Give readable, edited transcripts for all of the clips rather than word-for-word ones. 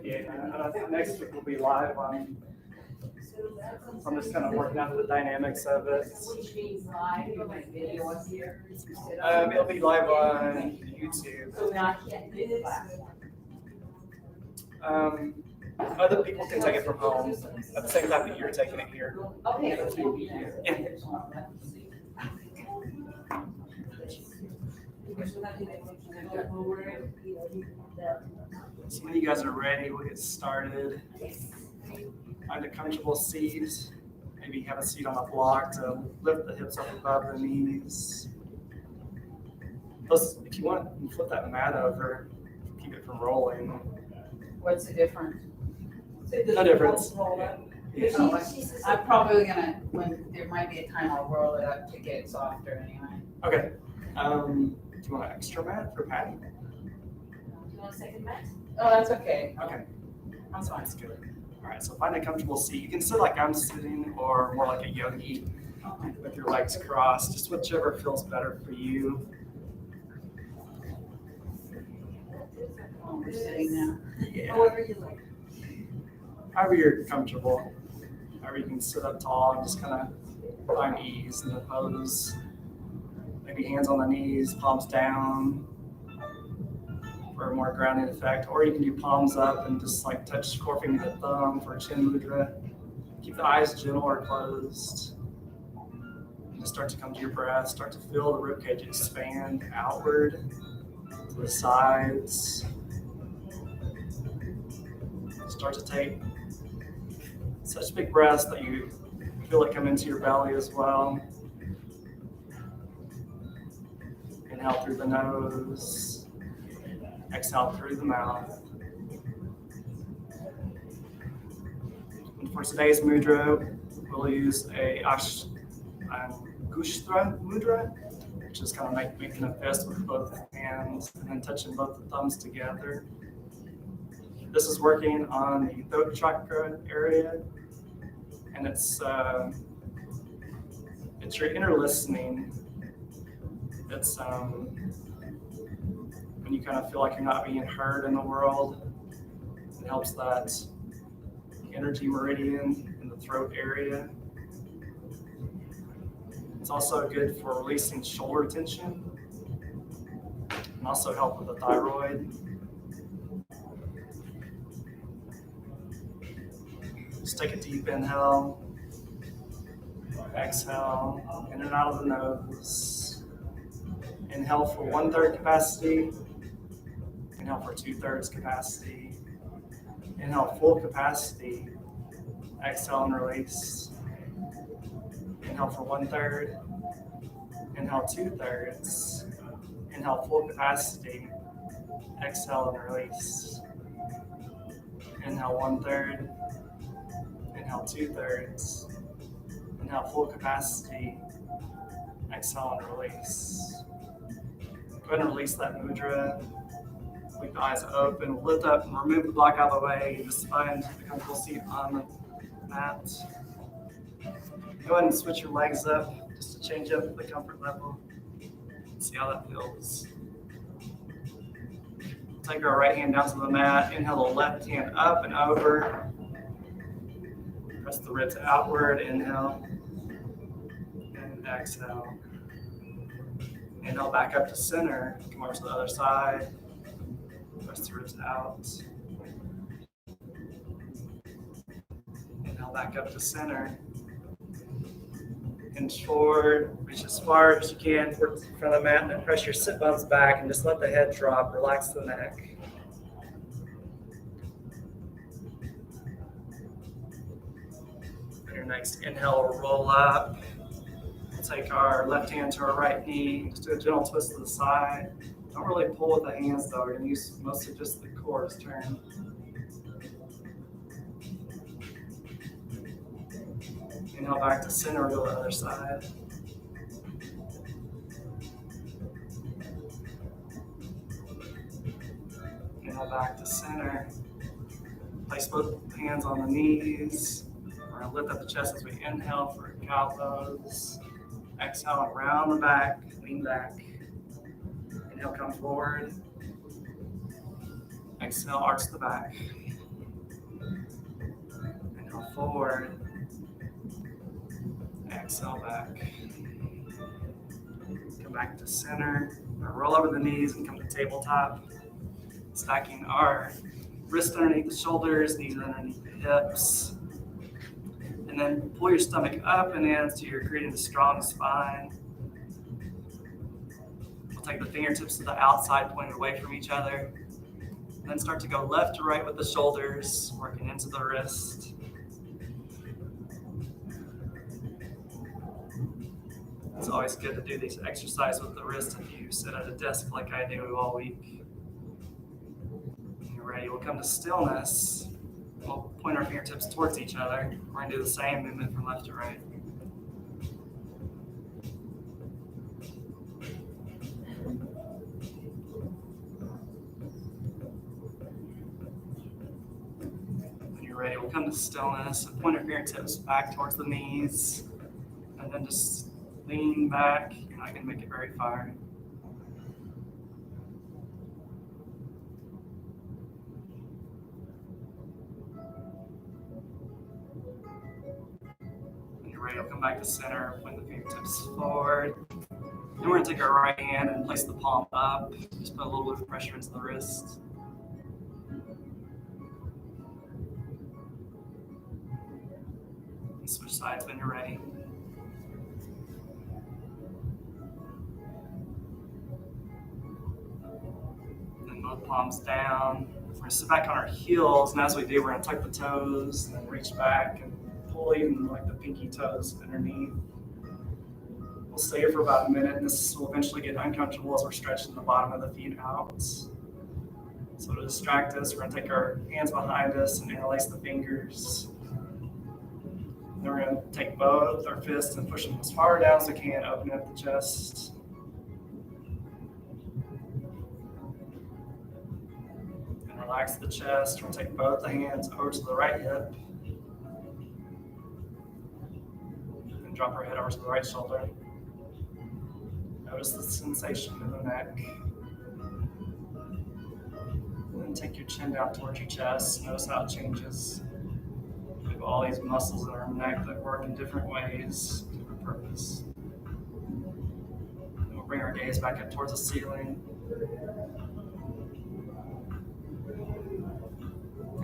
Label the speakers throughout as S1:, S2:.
S1: Yeah, and I think next week will be live on. I'm just kind of working out the dynamics of it.
S2: Which means live, like video on here.
S1: It'll be live on YouTube.
S2: So now I can't do the class.
S1: Other people can take it from home at the same time that you're taking it here.
S2: Okay.
S1: Yeah. So when you guys are ready, we'll get started. Find a comfortable seat. Maybe have a seat on a block to lift the hips up above the knees. Plus, if you want, you can flip that mat over, keep it from rolling.
S3: What's the difference?
S1: No difference. Yeah.
S3: I'm probably gonna, there might be a time I'll roll it up to get it softer anyway.
S1: Okay. Do you want an extra mat for Patty?
S2: Do you want a second mat?
S3: Oh, that's okay.
S1: Okay. That's good. All right, so find a comfortable seat. You can sit like I'm sitting or more like a yogi with your legs crossed, just whichever feels better for you.
S3: Oh, we're sitting now.
S1: Yeah.
S2: However you like.
S1: However you're comfortable. However you can sit up tall and just kind of find ease in the pose. Maybe hands on the knees, palms down for a more grounding effect. Or you can do palms up and just like touch forefinger to thumb for chin mudra. Keep the eyes gentle or closed. And just start to come to your breath. Start to feel the ribcage expand outward to the sides. Start to take such big breaths that you feel it come into your belly as well. Inhale through the nose, exhale through the mouth. And for today's mudra, we'll use a Angushtra mudra, which is kind of making a fist with both hands and then touching both the thumbs together. This is working on the throat chakra area, and it's your inner listening. It's when you kind of feel like you're not being heard in the world. It helps that energy meridian in the throat area. It's also good for releasing shoulder tension and also help with the thyroid. Just take a deep inhale, exhale, in and out of the nose. Inhale for 1/3 capacity, inhale for 2/3 capacity, inhale full capacity, exhale and release. Inhale for 1/3, inhale 2/3, inhale full capacity, exhale and release. Inhale 1/3, inhale 2/3, inhale full capacity, exhale and release. Go ahead and release that mudra. Keep the eyes open. Lift up and remove the block out of the way. Just find a comfortable seat on the mat. Go ahead and switch your legs up just to change up the comfort level. See how that feels. Take our right hand down to the mat. Inhale the left hand up and over. Press the ribs outward. Inhale and exhale. Inhale back up to center. Come over to the other side. Press the ribs out. Inhale back up to center. Inch forward. Reach as far as you can towards the front of the mat. And then press your sit bones back and just let the head drop. Relax the neck. Your next inhale will roll up. We'll take our left hand to our right knee. Just do a gentle twist to the side. Don't really pull with the hands though. We're going to use mostly just the core to turn. Inhale back to center, go to the other side. Inhale back to center. Place both hands on the knees. We're going to lift up the chest as we inhale for a cow pose. Exhale around the back, lean back. Inhale, come forward. Exhale, arch the back. Inhale, forward. Exhale, back. Come back to center. Roll over the knees and come to tabletop. Stacking our wrists underneath the shoulders, knees underneath the hips. And then pull your stomach up and in so you're creating a strong spine. We'll take the fingertips to the outside, pointed away from each other. And then start to go left to right with the shoulders, working into the wrist. It's always good to do these exercises with the wrist if you sit at a desk like I do all week. When you're ready, we'll come to stillness. We'll point our fingertips towards each other. We're going to do the same movement from left to right. When you're ready, we'll come to stillness and point our fingertips back towards the knees. And then just lean back. You're not going to make it very far. When you're ready, we'll come back to center, point the fingertips forward. Then we're going to take our right hand and place the palm up. Just put a little bit of pressure into the wrist. And switch sides when you're ready. Then both palms down. We're going to sit back on our heels, and as we do, we're going to tuck the toes and then reach back and pull even like the pinky toes underneath. We'll stay here for about a minute, and this will eventually get uncomfortable as we're stretching the bottom of the feet out. So to distract us, we're going to take our hands behind us and interlace the fingers. Then we're going to take both our fists and push them as far down as we can, opening up the chest. And relax the chest. We're going to take both the hands over to the right hip. And drop our head over to the right shoulder. Notice the sensation in the neck. And then take your chin down towards your chest. Notice how it changes. We have all these muscles in our neck that work in different ways, different purpose. And we'll bring our gaze back up towards the ceiling.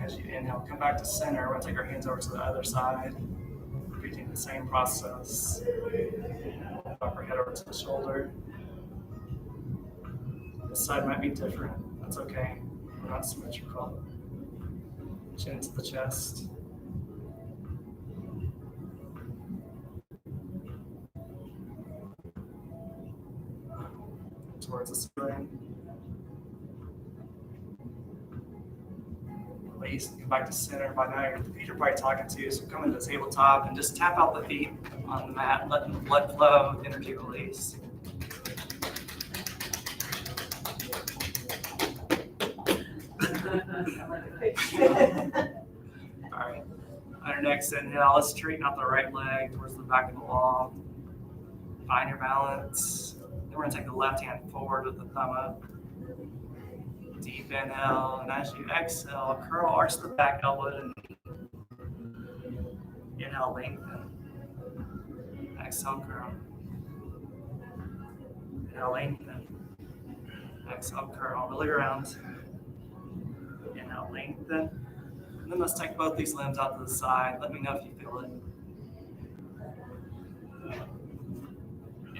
S1: As you inhale, come back to center. We're going to take our hands over to the other side. Repeating the same process. Drop our head over to the shoulder. This side might be different. That's okay. We're not symmetrical. Chin to the chest. Towards the ceiling. Release and come back to center. By now your feet are probably talking to you, so come into the tabletop and just tap out the feet on the mat, letting the blood flow, energy release. All right. On our next inhale, let's straighten out the right leg towards the back of the wall. Find your balance. Then we're going to take the left hand forward with the thumb up. Deep inhale, and as you exhale, curl, arch the back elbow to knee. Inhale, lengthen. Exhale, curl. Inhale, lengthen. Exhale, curl. Really around. Inhale, lengthen. And then let's take both these limbs out to the side. Let me know if you feel it.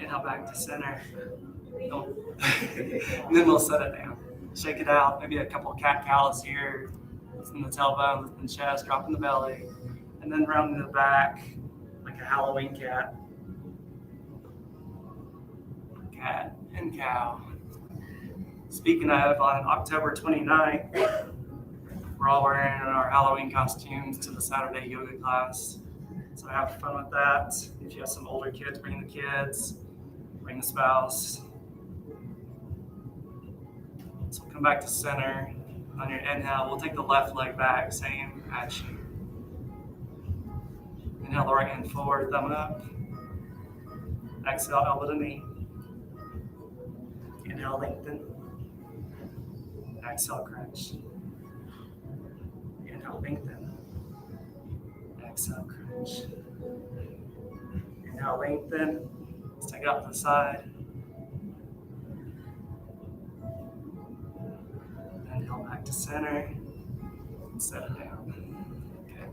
S1: Inhale, back to center. Oh. And then we'll set it down. Shake it out. Maybe a couple of cat cows here. Lifting the tailbone, lifting the chest, dropping the belly. And then rounding the back like a Halloween cat. Cat and cow. Speaking of, on October 29th, we're all wearing our Halloween costumes to the Saturday yoga class. So have fun with that. If you have some older kids, bring the kids, bring the spouse. So come back to center. On your inhale, we'll take the left leg back, same action. Inhale the right hand forward, thumb up. Exhale, elbow to knee. Inhale. Inhale, lengthen. Exhale, crunch. Inhale, lengthen. Exhale, crunch. Inhale, lengthen. Let's take it off to the side. Inhale, back to center. Set it down. Okay.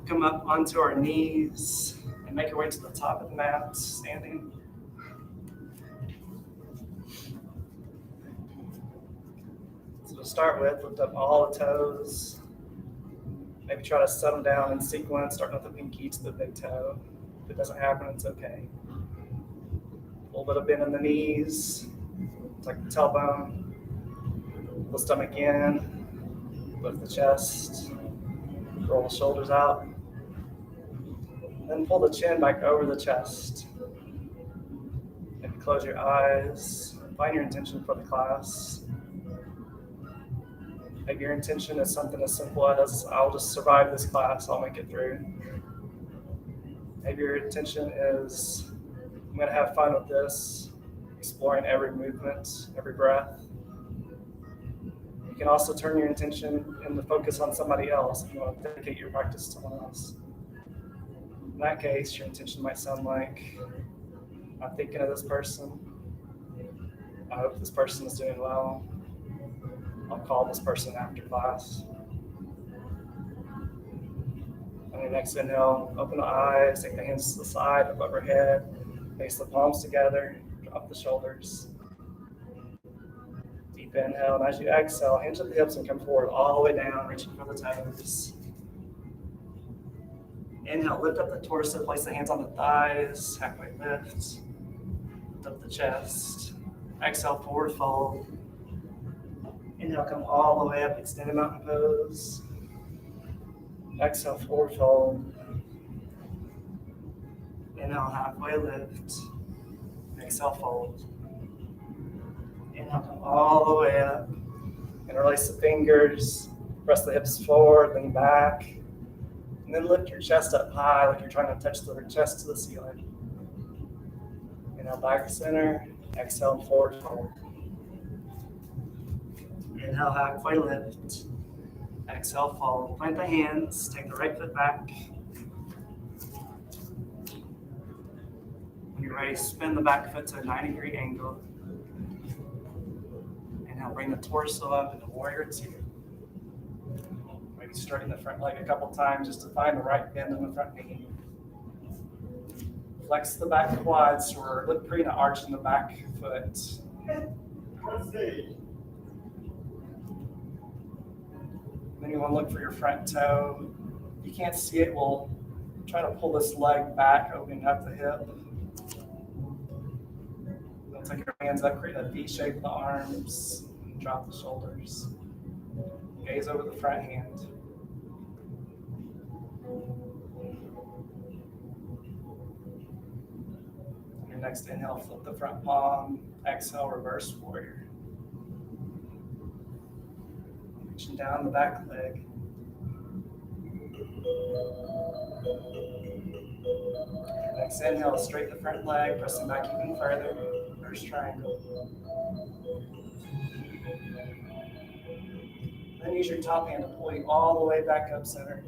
S1: Come up onto our knees and make your way to the top of the mat, standing. So to start with, lift up all the toes. Maybe try to set them down in sequence, starting with the pinky to the big toe. If it doesn't happen, it's okay. A little bit of bend in the knees, like the tailbone. Pull the stomach in, lift the chest, roll the shoulders out. Then pull the chin back over the chest. Maybe close your eyes, find your intention for the class. Maybe your intention is something as simple as, I'll just survive this class, I'll make it through. Maybe your intention is, I'm going to have fun with this, exploring every movement, every breath. You can also turn your intention and the focus on somebody else if you want to dedicate your practice to someone else. In that case, your intention might sound like, I'm thinking of this person. I hope this person is doing well. I'll call this person after class. On your next inhale, open the eyes, take the hands to the side, above your head, face the palms together, drop the shoulders. Deep inhale, and as you exhale, hinge at the hips and come forward all the way down, reaching for the toes. Inhale, lift up the torso, place the hands on the thighs, halfway lift. Lift up the chest. Exhale, forward fold. Inhale, come all the way up, extended mountain pose. Exhale, forward fold. Inhale, halfway lift. Exhale, fold. Inhale, come all the way up. And release the fingers. Press the hips forward, lean back. And then lift your chest up high like you're trying to touch the chest to the ceiling. Inhale, back to center. Exhale, forward fold. Inhale, halfway lift. Exhale, fold. Plant the hands. Take the right foot back. When you're ready, spin the back foot to a 90-degree angle. Inhale, bring the torso up into warrior two. Maybe straighten the front leg a couple times just to find the right bend in the front knee. Flex the back quads so we're creating an arch in the back foot. Then you want to look for your front toe. If you can't see it, we'll try to pull this leg back, opening up the hip. Then take your hands up, create a V shape with the arms, and drop the shoulders. Gaze over the front hand. On your next inhale, flip the front palm. Exhale, reverse warrior. Reaching down the back leg. Next inhale, straighten the front leg, pressing back even further. First triangle. Then use your top hand to pull you all the way back up center.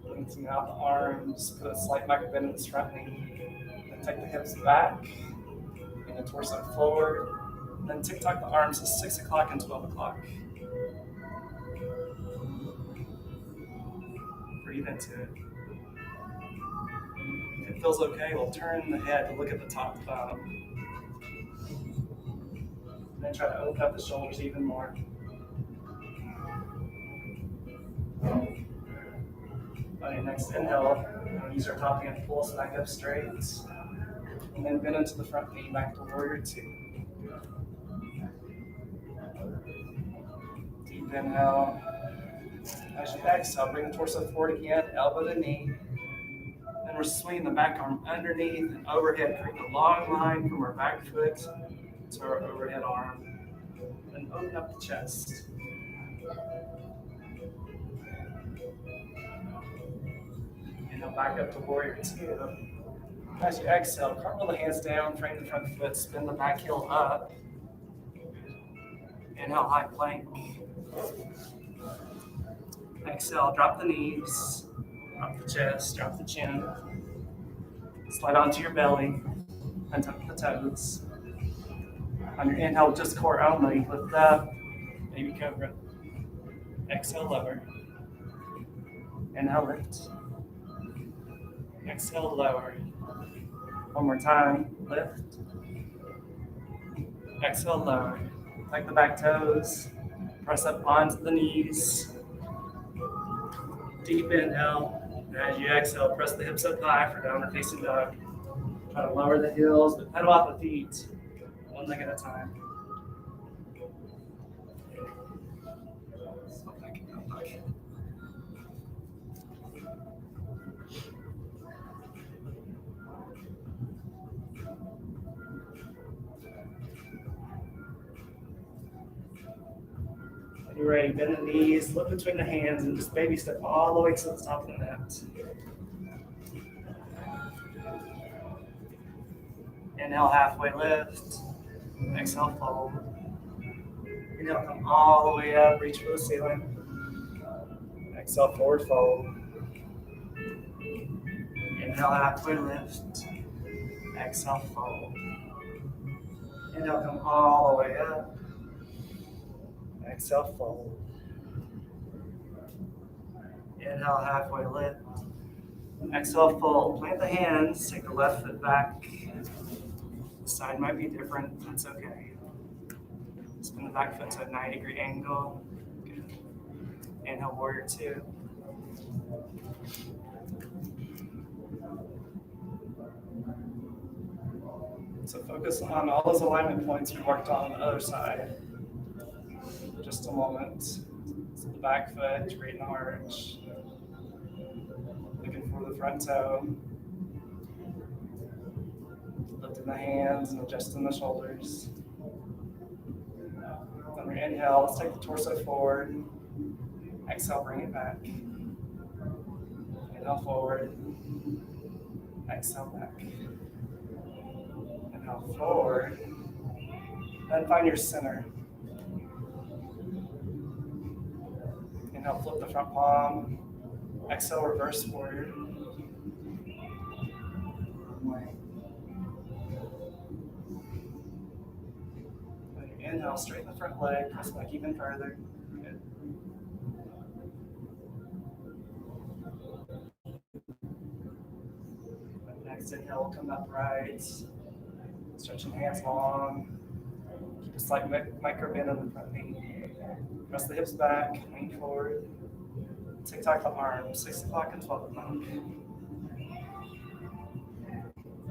S1: Lengthening out the arms, put a slight back bend in this front knee. Then take the hips back and the torso forward. Then tick-tock the arms to 6 o'clock and 12 o'clock. Breathe into it. If it feels okay, we'll turn the head to look at the top thumb. Then try to open up the shoulders even more. On your next inhale, use our top hand to pull us back up straight. And then bend into the front knee back to warrior two. Deep inhale. As you exhale, bring the torso forward again, elbow to knee. Then we're swinging the back arm underneath and overhead, creating a long line from our back foot to our overhead arm. And open up the chest. And then back up to warrior two. As you exhale, cartwheel the hands down, frame the front foot, spin the back heel up. Inhale, high plank. Exhale, drop the knees, drop the chest, drop the chin. Slide onto your belly, untuck the toes. On your inhale, just core only, lift up, baby cobra. Exhale, lower. Inhale, lift. Exhale, lower. One more time, lift. Exhale, lower. Tuck the back toes, press up onto the knees. Deep inhale. And as you exhale, press the hips up high for downward facing dog. Try to lower the heels, but pedal out the feet, one leg at a time. When you're ready, bend the knees, look between the hands, and just baby step all the way to the top of the mat. Inhale, halfway lift. Exhale, fold. Inhale, come all the way up, reach for the ceiling. Exhale, forward fold. Inhale, halfway lift. Exhale, fold. Inhale, come all the way up. Exhale, fold. Inhale, halfway lift. Exhale, fold. Plant the hands, take the left foot back. The side might be different, that's okay. Spin the back foot to a 90-degree angle. Good. Inhale, warrior two. So focus on all those alignment points we worked on the other side. Just a moment. So the back foot, straighten the arch. Looking for the front toe. Lifting the hands and adjusting the shoulders. On your inhale, let's take the torso forward. Exhale, bring it back. Inhale forward. Exhale back. Inhale forward. Then find your center. Inhale, flip the front palm. Exhale, reverse forward. Inhale, straighten the front leg, press back even further. Good. Next inhale, come upright. Stretching hands long. Keep a slight micro bend on the front knee. Press the hips back, lean forward. Tick-tock the arms, 6 o'clock and 12 o'clock.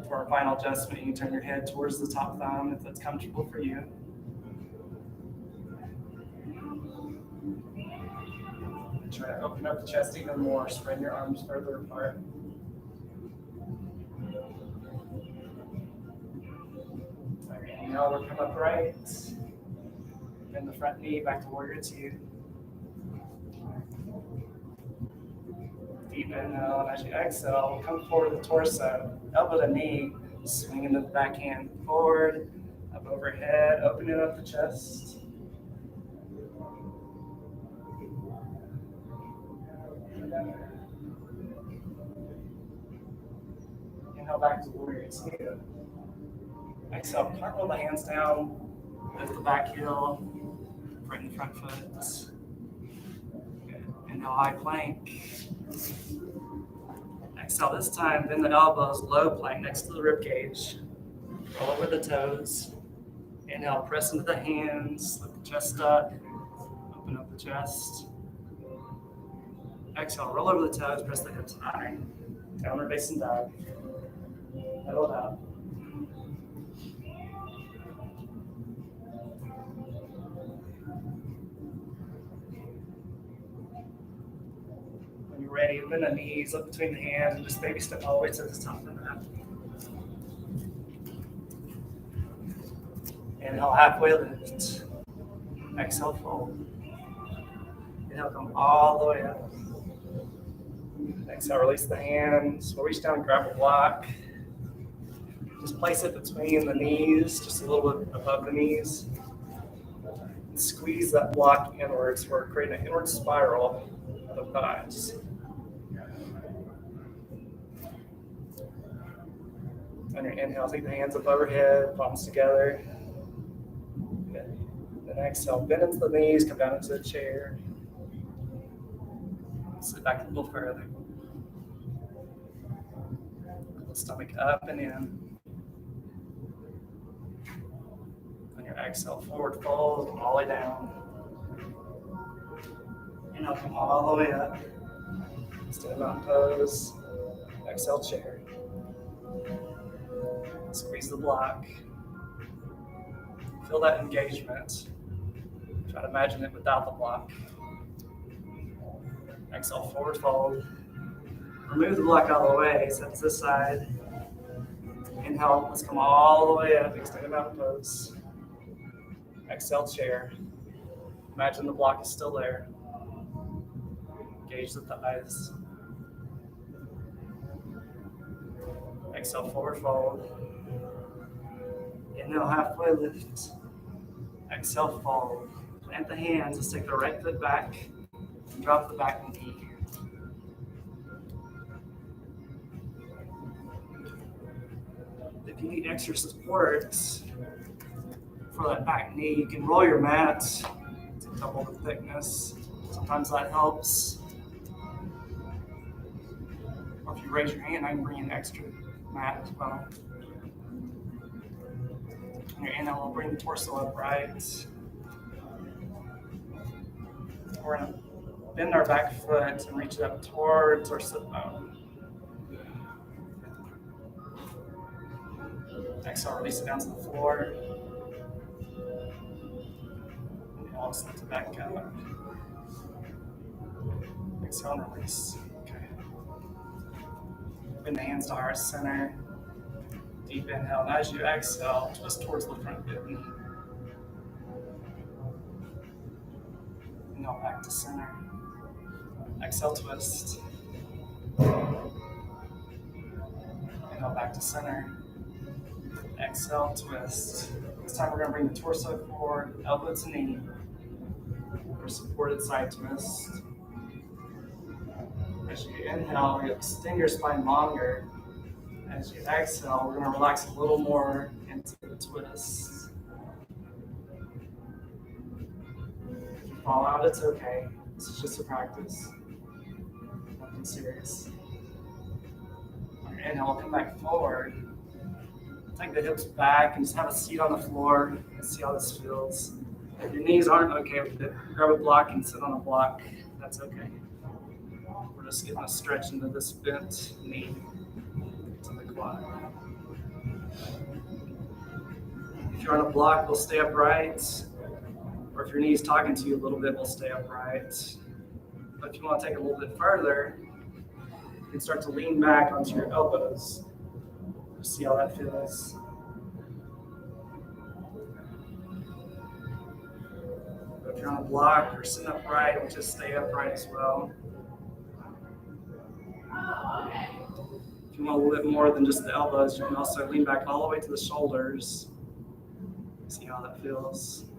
S1: For our final adjustment, you can turn your head towards the top thumb if that's comfortable for you. Try to open up the chest even more, spread your arms further apart. Okay, now we'll come upright. Bend the front knee back to warrior two. Deep inhale, and as you exhale, come forward to the torso, elbow to knee, swing into the back hand forward, up overhead, opening up the chest. Inhale back to warrior two. Exhale, cartwheel the hands down, lift the back heel, bring the front foot. Good. Inhale, high plank. Exhale, this time bend the elbows, low plank next to the rib cage. Roll over the toes. Inhale, press into the hands, lift the chest up, open up the chest. Exhale, roll over the toes, press the hips high. Downward facing dog. Pedal it out. When you're ready, bend the knees, look between the hands, and just baby step all the way to the top of the mat. Inhale, halfway lift. Exhale, fold. Inhale, come all the way up. Exhale, release the hands. We'll reach down and grab a block. Just place it between the knees, just a little bit above the knees. And squeeze that block inwards. We're creating an inward spiral of the thighs. On your inhale, take the hands up overhead, palms together. Then exhale, bend into the knees, come down into the chair. Sit back a little further. Stomach up and in. On your exhale, forward fold, all the way down. Inhale, come all the way up. Stand mountain pose. Exhale, chair. Squeeze the block. Feel that engagement. Try to imagine it without the block. Exhale, forward fold. Remove the block out of the way, set to this side. Inhale, let's come all the way up, extended mountain pose. Exhale, chair. Imagine the block is still there. Engage the thighs. Exhale, forward fold. Inhale, halfway lift. Exhale, fold. Plant the hands, let's take the right foot back. Drop the back knee. If you need extra support for that back knee, you can roll your mat to double the thickness. Sometimes that helps. Or if you raise your hand, I can bring an extra mat as well. On your inhale, we'll bring the torso upright. We're going to bend our back foot and reach it up towards our sit bone. Exhale, release it down to the floor. Inhale, slip it back up. Exhale and release. Okay. Bring the hands to heart center. Deep inhale. And as you exhale, twist towards the front hip. Inhale, back to center. Exhale, twist. Inhale, back to center. Exhale, twist. This time we're going to bring the torso forward, elbow to knee. For supported side twist. As you inhale, you extend your spine longer. As you exhale, we're going to relax a little more into the twist. If you fall out, it's okay. This is just a practice. Nothing serious. On your inhale, come back forward. Take the hips back and just have a seat on the floor and see how this feels. If your knees aren't okay with it, grab a block and sit on a block. That's okay. We're just getting a stretch into this bent knee to the quad. If you're on a block, we'll stay upright. Or if your knee's talking to you a little bit, we'll stay upright. But if you want to take it a little bit further, you can start to lean back onto your elbows. See how that feels. If you're on a block or sitting upright, we'll just stay upright as well. If you want a little bit more than just the elbows, you can also lean back all the way to the shoulders. See how that feels.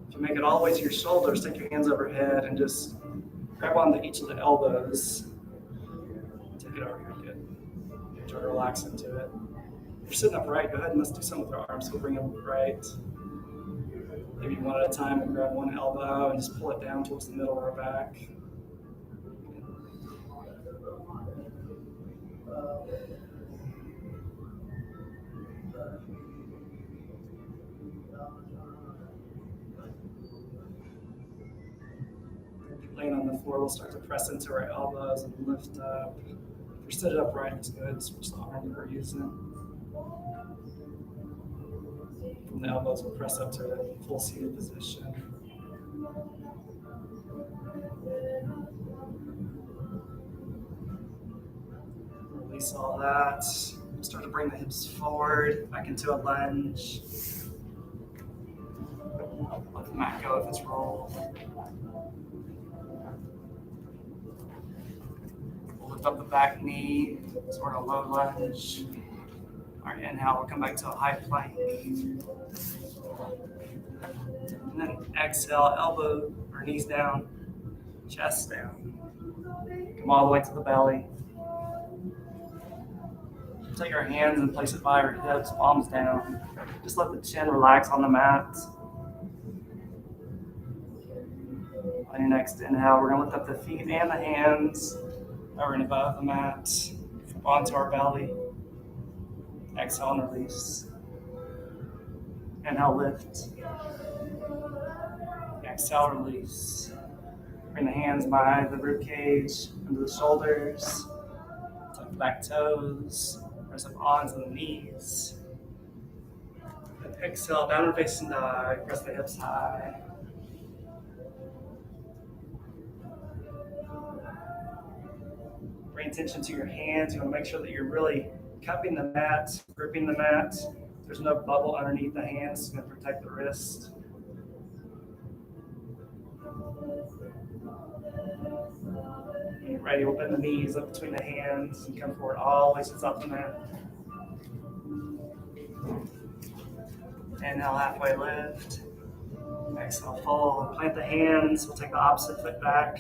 S1: If you make it all the way to your shoulders, take your hands overhead and just grab onto each of the elbows. Take it over here. Try to relax into it. If you're sitting upright, go ahead and let's do something with our arms. We'll bring them upright. Maybe one at a time. We'll grab one elbow and just pull it down towards the middle of our back. If you're laying on the floor, we'll start to press into our elbows and lift up. If you're sitting upright, it's good. Switch the arm that we're using. From the elbows, we'll press up to a full seated position. Release all that. Start to bring the hips forward, back into a lunge. Let the mat go if it's rolled. Lift up the back knee, sort of low lunge. All right, inhale, we'll come back to a high plank. And then exhale, elbow or knees down, chest down. Come all the way to the belly. Take your hands and place it by your hips, palms down. Just let the chin relax on the mat. On your next inhale, we're going to lift up the feet and the hands over and above the mat, onto our belly. Exhale and release. Inhale, lift. Exhale, release. Bring the hands by the rib cage, under the shoulders, tuck the back toes, press up onto the knees. And exhale, downward facing dog, press the hips high. Bring attention to your hands. You want to make sure that you're really cupping the mat, gripping the mat. There's no bubble underneath the hands. It's going to protect the wrist. When you're ready, we'll bend the knees up between the hands and come forward all the way to the top of the mat. Inhale, halfway lift. Exhale, fold. Plant the hands. We'll take the opposite foot back.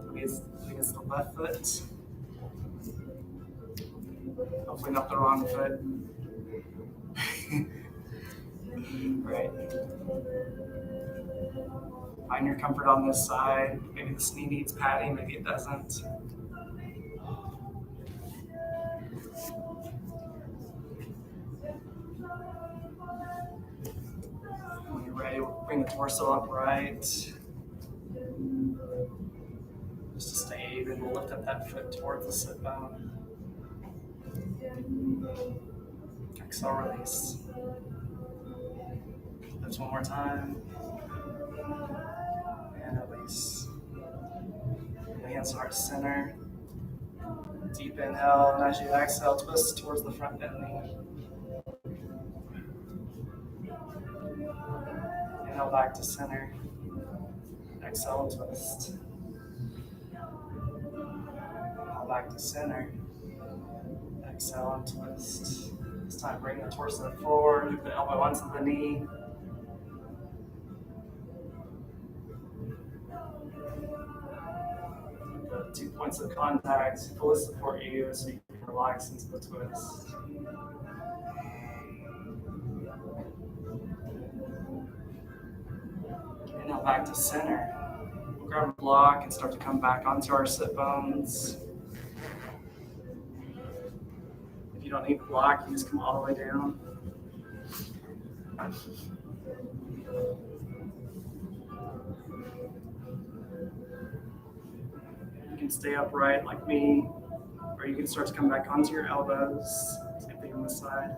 S1: Against the left foot. Hopefully not the wrong foot. Right. Find your comfort on this side. Maybe this knee needs padding, maybe it doesn't. When you're ready, we'll bring the torso upright. Just to stay even, we'll lift up that foot towards the sit bone. Exhale, release. Lift one more time. And release. The hands heart center. Deep inhale, and as you exhale, twist towards the front bent knee. Inhale back to center. Exhale and twist. Inhale back to center. Exhale and twist. This time bring the torso forward, move the elbow onto the knee. The 2 points of contact fully support you so you can relax into the twist. Inhale back to center. We'll grab a block and start to come back onto our sit bones. If you don't need the block, you just come all the way down. You can stay upright like me, or you can start to come back onto your elbows. Same thing on this side.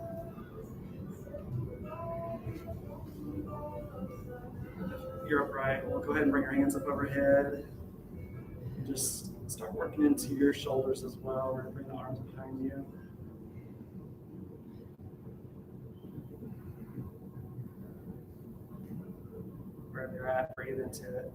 S1: If you're upright, we'll go ahead and bring your hands up overhead. And just start working into your shoulders as well. We're going to bring the arms behind you. Wherever you're at, breathe into it.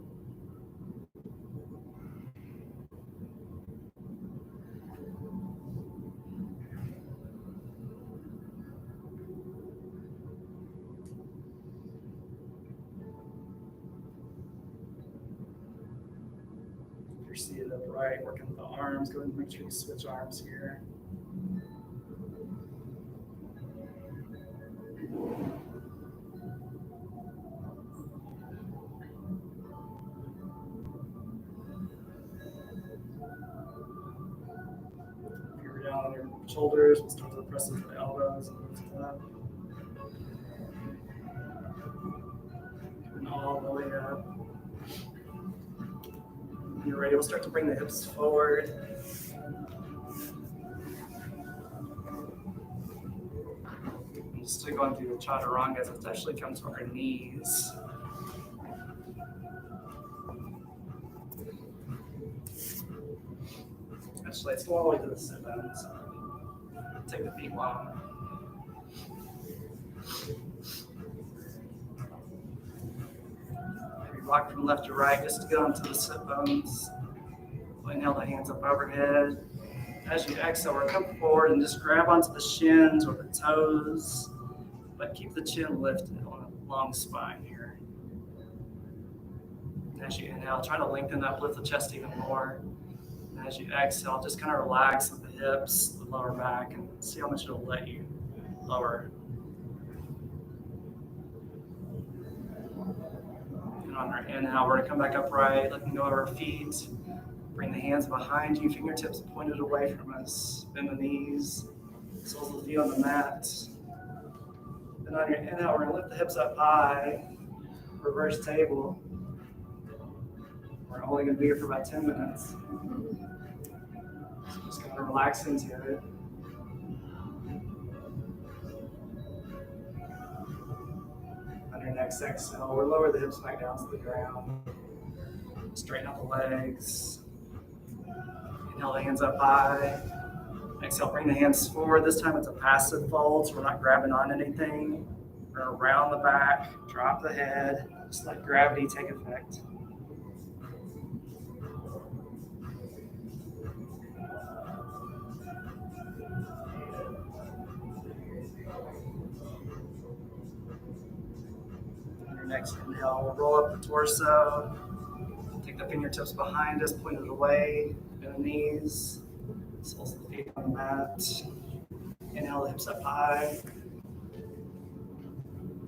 S1: If you're seated upright, working with the arms, go ahead and make sure you switch arms here. If you're down on your shoulders, we'll start to press into the elbows and lift up. And all the way up. When you're ready, we'll start to bring the hips forward. Just going through the chaturangas, let's actually come to our knees. Actually, let's go all the way to the sit bones. Take the feet long. Maybe rock from left to right just to get onto the sit bones. Inhale the hands up overhead. As you exhale, we're come forward and just grab onto the shins or the toes, but keep the chin lifted on a long spine here. And as you inhale, try to lengthen up, lift the chest even more. And as you exhale, just kind of relax at the hips, the lower back, and see how much it'll let you lower. And on our inhale, we're going to come back upright, letting go of our feet. Bring the hands behind you, fingertips pointed away from us. Bend the knees, soles of the feet on the mat. Then on your inhale, we're going to lift the hips up high, reverse table. We're only going to be here for about 10 minutes. So just kind of relax into it. On your next exhale, we'll lower the hips back down to the ground. Straighten out the legs. Inhale the hands up high. Exhale, bring the hands forward. This time it's a passive fold, so we're not grabbing on anything. We're going to round the back, drop the head, just let gravity take effect. On your next inhale, we'll roll up the torso. Take the fingertips behind us, pointed away, bend the knees, soles of the feet on the mat. Inhale the hips up high.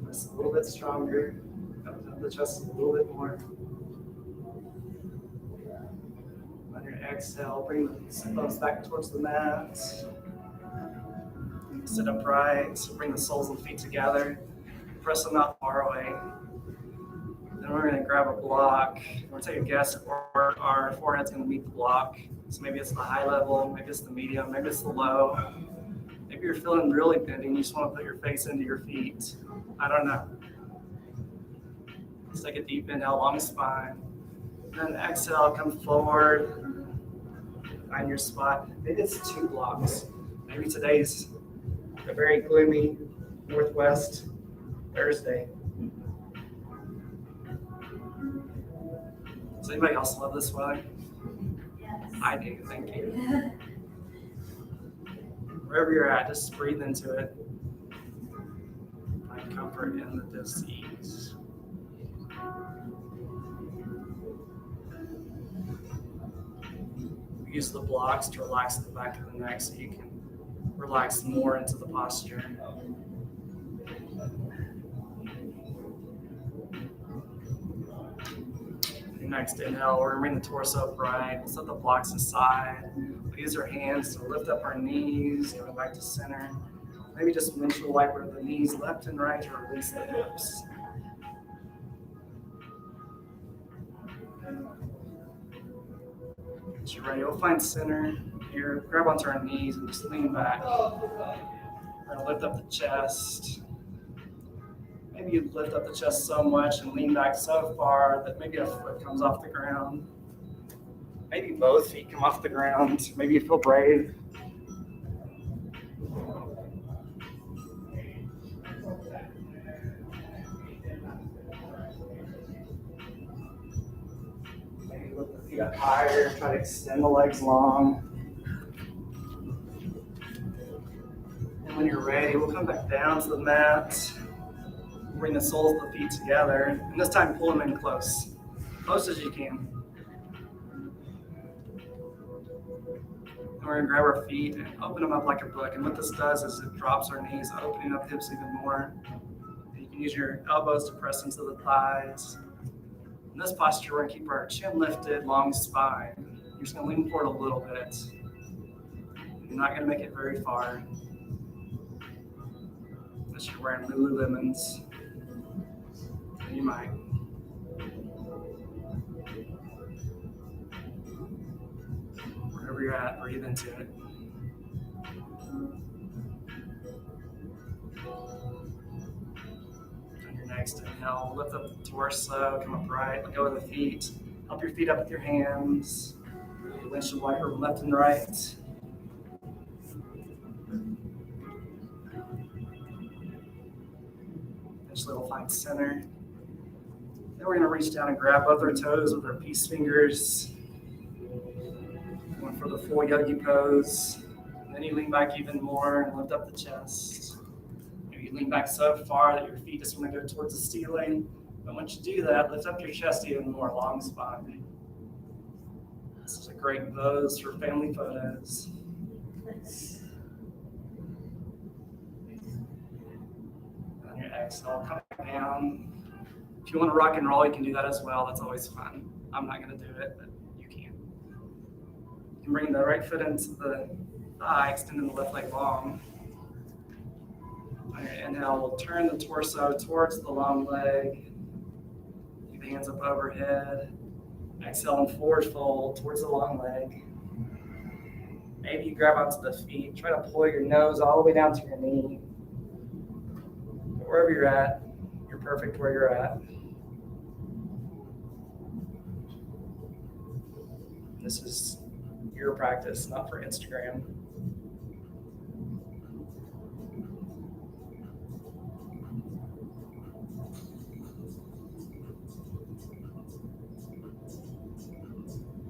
S1: Press a little bit stronger. Open up the chest a little bit more. On your exhale, bring the sit bones back towards the mat. Sit upright. Bring the soles of the feet together. Press them not far away. Then we're going to grab a block. We're going to take a guess at where our forehead's going to meet the block. So maybe it's the high level, maybe it's the medium, maybe it's the low. Maybe you're feeling really bendy and you just want to put your face into your feet. I don't know. Let's take a deep inhale, long spine. And then exhale, come forward. Find your spot. Maybe it's 2 blocks. Maybe today's a very gloomy Northwest Thursday. Does anybody else love this weather?
S2: Yes.
S1: I do, thank you. Wherever you're at, just breathe into it. Find comfort in the dis-ease. Use the blocks to relax the back of the neck so you can relax more into the posture. Your next inhale, we're going to bring the torso upright. Set the blocks aside. We use our hands to lift up our knees, going back to center. Maybe just windshield wiper the knees left and right to release the hips. Once you're ready, we'll find center here. Grab onto our knees and just lean back. We're going to lift up the chest. Maybe you lift up the chest so much and lean back so far that maybe a foot comes off the ground. Maybe both feet come off the ground. Maybe you feel brave. Maybe lift the feet up higher. Try to extend the legs long. And when you're ready, we'll come back down to the mat. Bring the soles of the feet together. And this time, pull them in close. Close as you can. And we're going to grab our feet and open them up like a book. And what this does is it drops our knees, opening up hips even more. And you can use your elbows to press into the thighs. In this posture, we're going to keep our chin lifted, long spine. You're just going to lean forward a little bit. You're not going to make it very far. Unless you're wearing Lululemons. You might. Wherever you're at, breathe into it. On your next inhale, lift up the torso, come upright, let go of the feet. Help your feet up with your hands. Windshield wiper left and right. Eventually we'll find center. Then we're going to reach down and grab both our toes with our peace fingers. Going for the full yogi pose. And then you lean back even more and lift up the chest. Maybe you lean back so far that your feet just want to go towards the ceiling. But once you do that, lift up your chest even more, long spine. This is a great pose for family photos. On your exhale, come down. If you want to rock and roll, you can do that as well. That's always fun. I'm not going to do it, but you can. You can bring the right foot into the thigh, extending the left leg long. On your inhale, we'll turn the torso towards the long leg. Keep the hands up overhead. Exhale and forward fold towards the long leg. Maybe you grab onto the feet. Try to pull your nose all the way down to your knee. But wherever you're at, you're perfect where you're at. This is your practice, not for Instagram.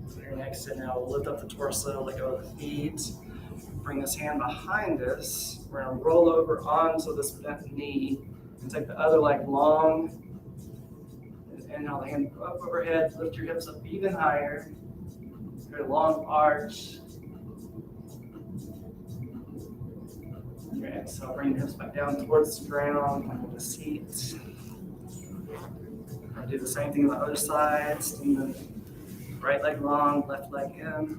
S1: So your next inhale, we'll lift up the torso, let go of the feet. Bring this hand behind us. We're going to roll over onto this bent knee and take the other leg long. And inhale, the hand up overhead, lift your hips up even higher. Your long arch. Your exhale, bring your hips back down towards the ground, under the seat. I'll do the same thing on the other side. Extend the right leg long, left leg in.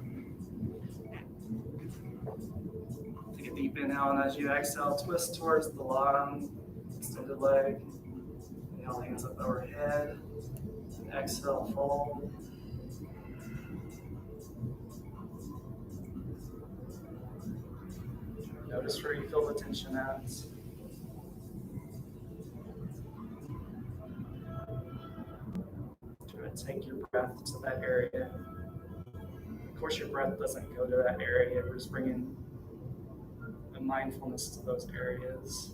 S1: Take a deep inhale, and as you exhale, twist towards the long, extended leg. Inhale, hands up overhead. Exhale, fold. Notice where you feel the tension at. Try to take your breath to that area. Of course, your breath doesn't go to that area. We're just bringing a mindfulness to those areas.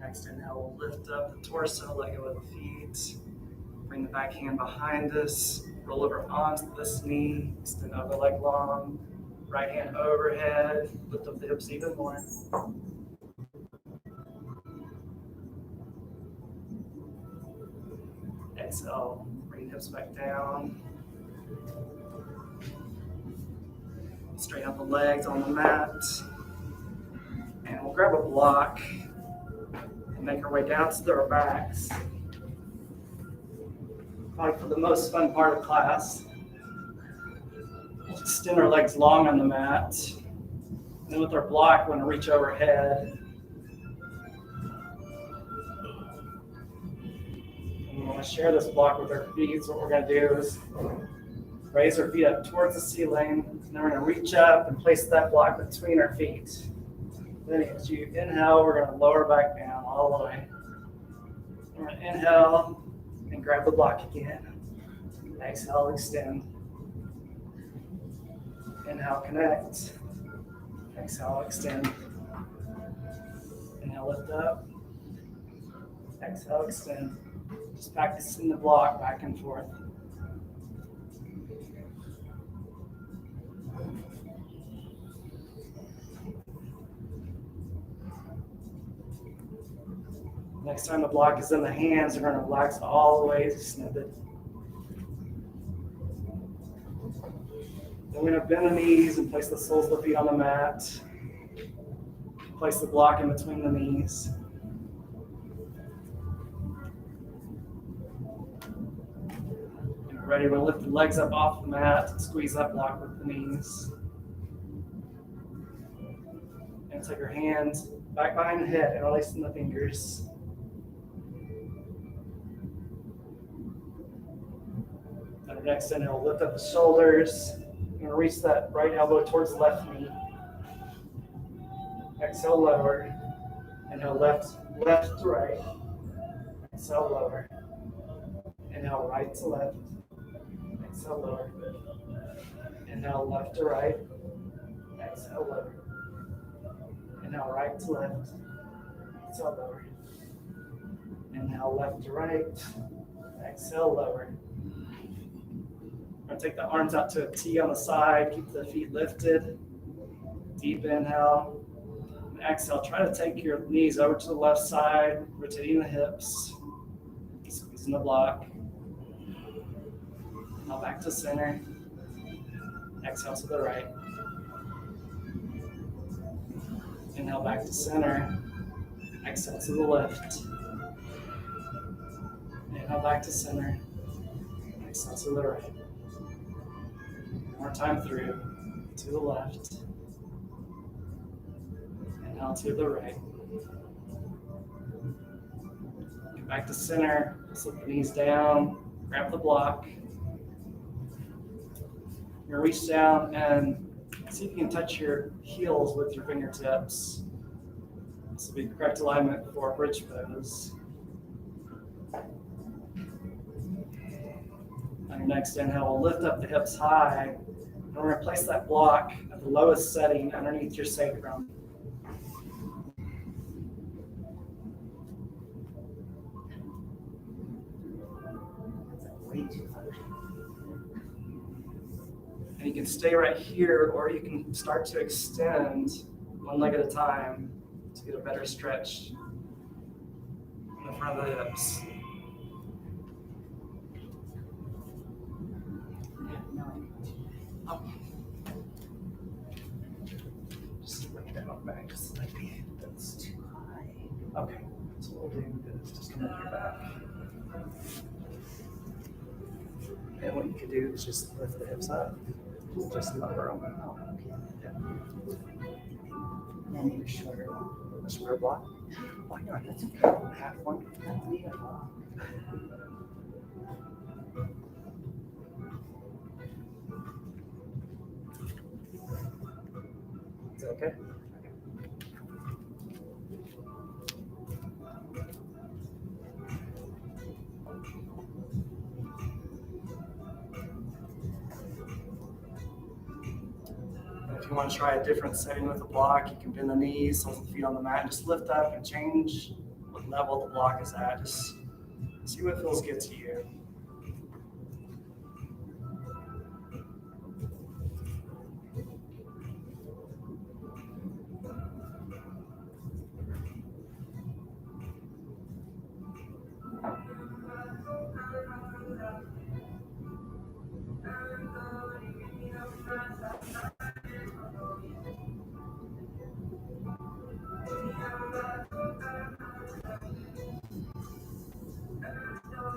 S1: Next inhale, we'll lift up the torso, let go of the feet. Bring the back hand behind us, roll over onto this knee, extend the other leg long, right hand overhead, lift up the hips even more. Exhale, bring the hips back down. Straighten out the legs on the mat. And we'll grab a block and make our way down to our backs. Probably for the most fun part of class. We'll extend our legs long on the mat. And then with our block, we're going to reach overhead. And we want to share this block with our feet. So what we're going to do is raise our feet up towards the ceiling. And then we're going to reach up and place that block between our feet. Then as you inhale, we're going to lower back down all the way. We're going to inhale and grab the block again. Exhale, extend. Inhale, connect. Exhale, extend. Inhale, lift up. Exhale, extend. Just practicing the block back and forth. Next time the block is in the hands, we're going to relax all the way to snippet. Then we're going to bend the knees and place the soles of the feet on the mat. Place the block in between the knees. And we're ready to lift the legs up off the mat and squeeze that block with the knees. And take your hands back behind the head and releasing the fingers. On our next inhale, lift up the shoulders. You're going to reach that right elbow towards the left knee. Exhale, lower. Inhale, left to right. Exhale, lower. Inhale, right to left. Exhale, lower. Inhale, left to right. Exhale, lower. Inhale, right to left. Exhale, lower. Inhale left to right. Exhale lower. I'm going to take the arms out to a T on the side. Keep the feet lifted. Deep inhale. And exhale. Try to take your knees over to the left side, rotating the hips. Squeezing the block. Now back to center. Exhale to the right. Inhale back to center. Exhale to the left. Inhale back to center. Exhale to the right. One more time through. To the left. Inhale to the right. Get back to center. Slip the knees down. Grab the block. You're going to reach down and see if you can touch your heels with your fingertips. This will be the correct alignment for bridge pose. On your next inhale, we'll lift up the hips high. And we're going to place that block at the lowest setting underneath your sacrum. And you can stay right here, or you can start to extend one leg at a time to get a better stretch in the front of the hips. Up. Just bring that up back just slightly. That's too high. Okay, so what we'll do is just come up your back. And what you can do is just lift the hips up. Just lower them. Oh, okay. Yeah. And then shorter one. A shorter block? Why not? That's okay. Half one. Is that okay? If you want to try a different setting with the block, you can bend the knees, hold the feet on the mat, and just lift up and change what level the block is at. Just see what feels good to you.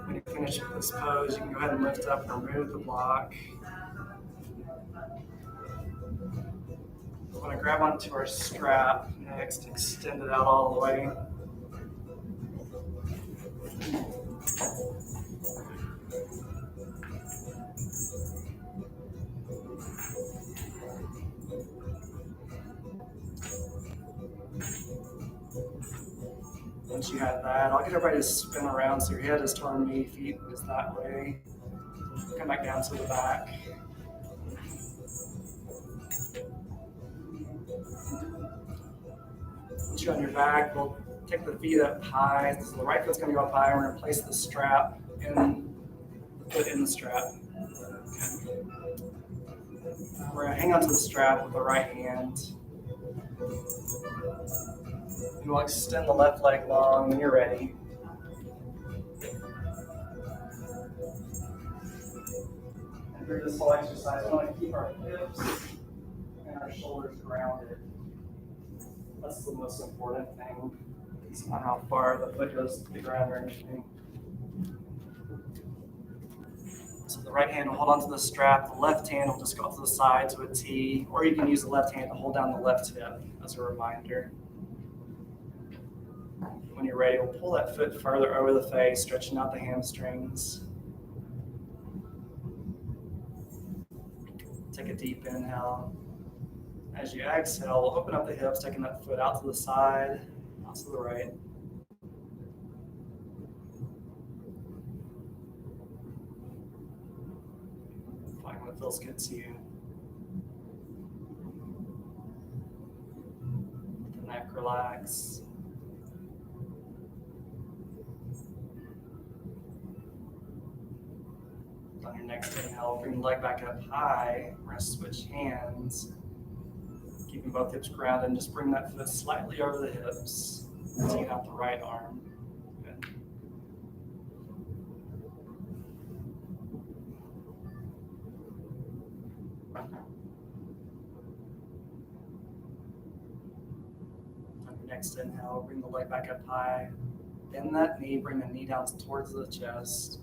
S1: When you finish with this pose, you can go ahead and lift up and remove the block. We're going to grab onto our strap next, extend it out all the way. Once you have that, I'll get everybody to spin around so your head is toward me, feet is that way. Come back down to the back. Once you're on your back, we'll take the feet up high. So the right foot's going to go up high. We're going to place the strap in the foot in the strap. Okay. We're going to hang onto the strap with the right hand. And we'll extend the left leg long when you're ready. And through this whole exercise, we want to keep our hips and our shoulders grounded. That's the most important thing. It's not how far the foot goes to the ground or anything. So the right hand will hold onto the strap. The left hand will just go to the side to a T, or you can use the left hand to hold down the left hip as a reminder. When you're ready, we'll pull that foot further over the face, stretching out the hamstrings. Take a deep inhale. As you exhale, we'll open up the hips, taking that foot out to the side, out to the right. Find what feels good to you. Let the neck relax. next inhale, bring the leg back up high. We're going to switch hands, keeping both hips grounded, and just bring that foot slightly over the hips. Take out the right arm. Good. On your next inhale, bring the leg back up high. Bend that knee, bring the knee down towards the chest.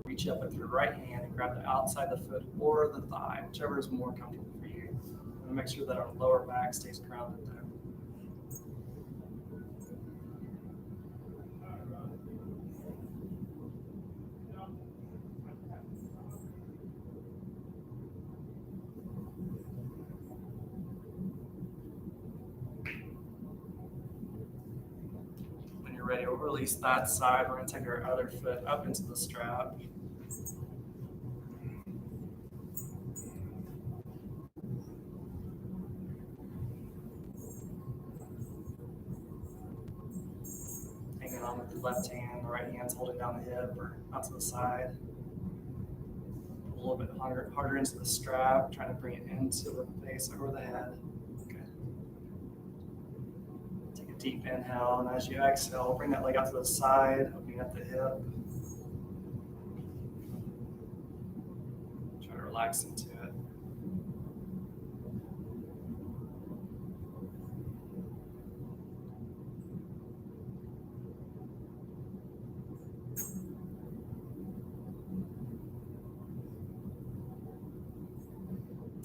S1: Reach up with your right hand and grab the outside of the foot or the thigh, whichever is more comfortable for you. And make sure that our lower back stays grounded there. When you're ready, we'll release that side. We're going to take our other foot up into the strap. Hanging on with the left hand, the right hand's holding down the hip or out to the side. A little bit harder into the strap, trying to bring it into the face over the head. Okay. Take a deep inhale, and as you exhale, bring that leg out to the side, opening up the hip. Try to relax into it.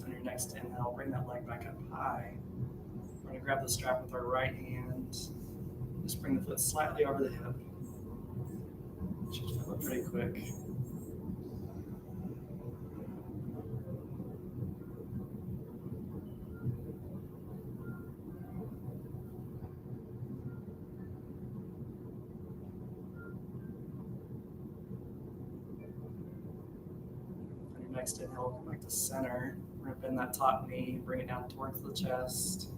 S1: On your next inhale, bring that leg back up high. We're going to grab the strap with our right hand. Just bring the foot slightly over the hip. Should feel it pretty quick. On your next inhale, come back to center. We're going to bend that top knee, bring it down towards the chest.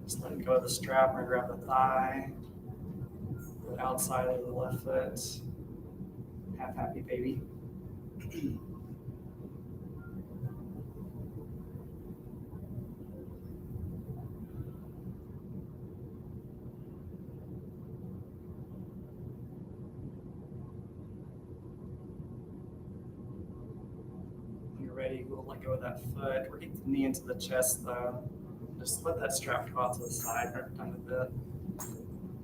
S1: Just let go of the strap. We're going to grab the thigh, the outside of the left foot. Half happy baby. When you're ready, we'll let go of that foot. We're getting the knee into the chest though. Just let that strap go out to the side for a bit.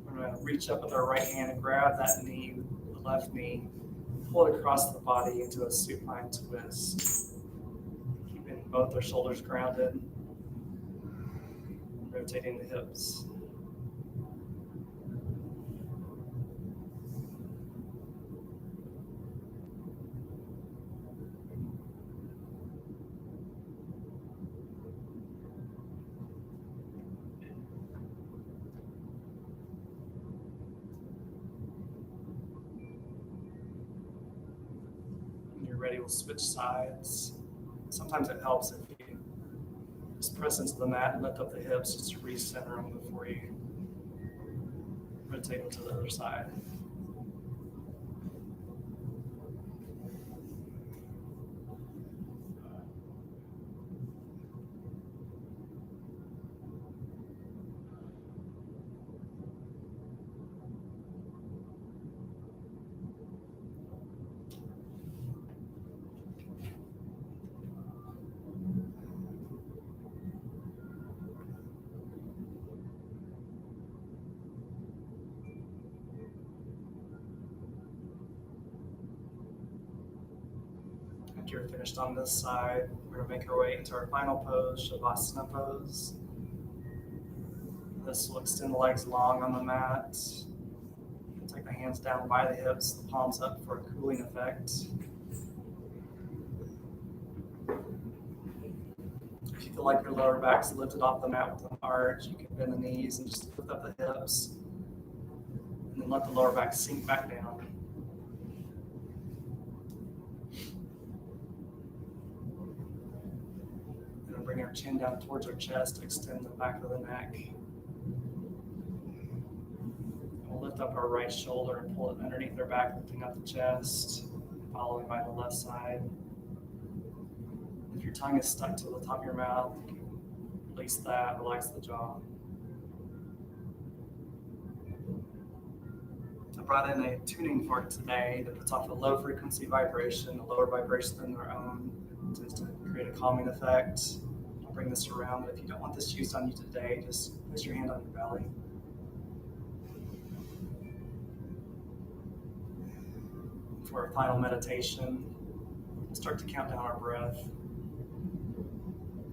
S1: We're going to reach up with our right hand and grab that knee, the left knee, pull it across the body into a supine twist. Keeping both our shoulders grounded. Rotating the hips. When you're ready, we'll switch sides. Sometimes it helps if you just press into the mat and lift up the hips just to recenter them before you rotate them to the other side. After you're finished on this side, we're going to make our way into our final pose, Shavasana pose. This will extend the legs long on the mat. Take the hands down by the hips, the palms up for a cooling effect. If you feel like your lower back's lifted off the mat with an arch, you can bend the knees and just lift up the hips. And then let the lower back sink back down. Bring our chin down towards our chest, extend the back of the neck. We'll lift up our right shoulder and pull it underneath our back, lifting up the chest. following by the left side. If your tongue is stuck to the top of your mouth, release that, relax the jaw. I brought in a tuning fork today that puts off a low frequency vibration, a lower vibration than their own, just to create a calming effect. I'll bring this around, but if you don't want this used on you today, just place your hand on your belly. For our final meditation, we'll start to count down our breath.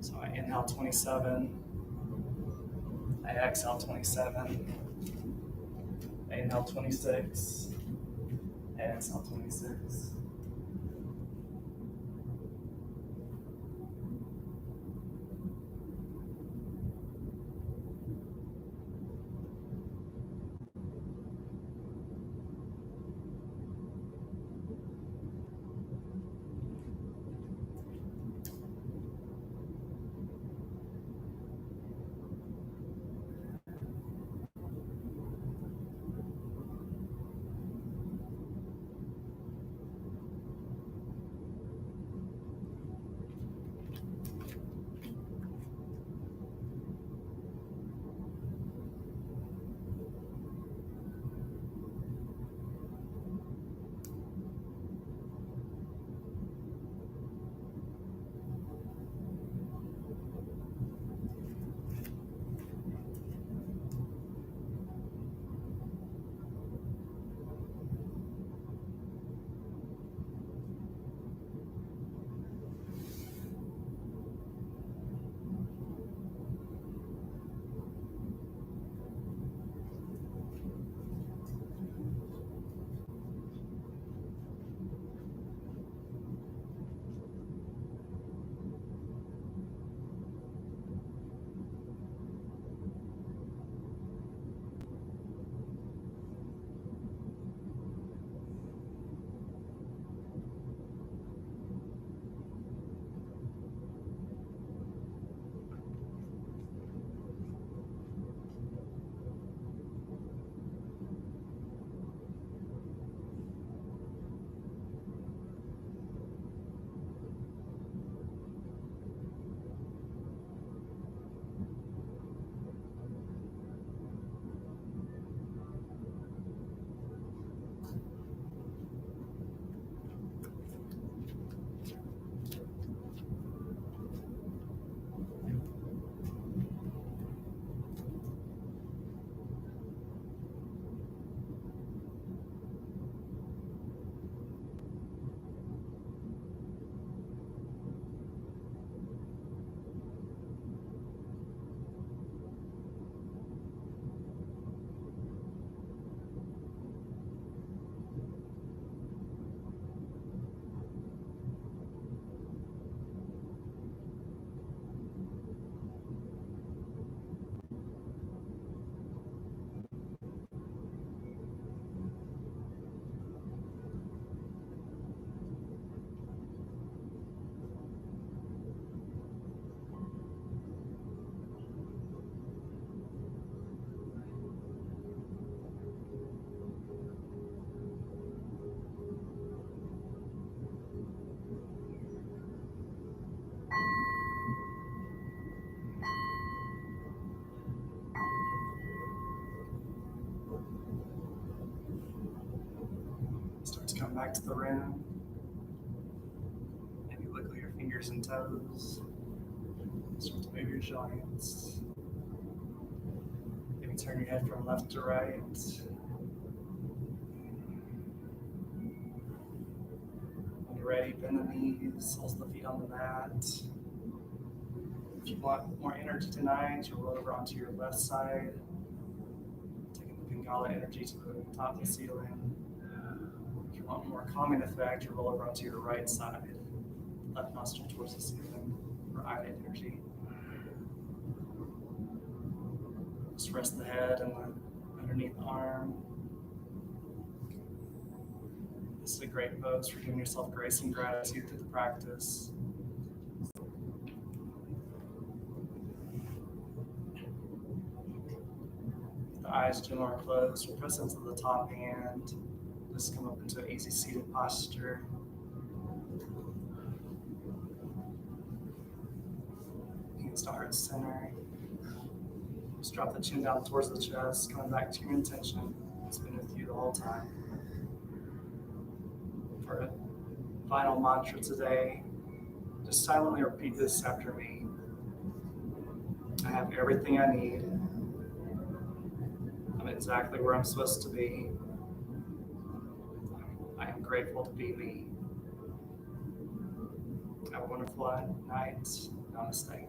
S1: So I inhale 27, I exhale 27, I inhale 26, I exhale 26. Start to come back to the room. Maybe wiggle your fingers and toes. Start to move your joints. Maybe turn your head from left to right. When you're ready, bend the knees, soles of the feet on the mat. If you want more energy tonight, you'll roll over onto your left side, taking the Pingala energy to the top of the ceiling. If you want more calming effect, you roll over onto your right side, left nostril towards the ceiling for eyelid energy. Just rest the head and underneath the arm. This is a great pose for giving yourself grace and gratitude through the practice. The eyes gently closed, press into the top hand. Just come up into an easy seated posture. against the heart center. Just drop the chin down towards the chest, coming back to your intention. It's been with you the whole time. For a final mantra today, just silently repeat this after me. I have everything I need. I'm exactly where I'm supposed to be. I am grateful to be me. Have a wonderful night. Namaste.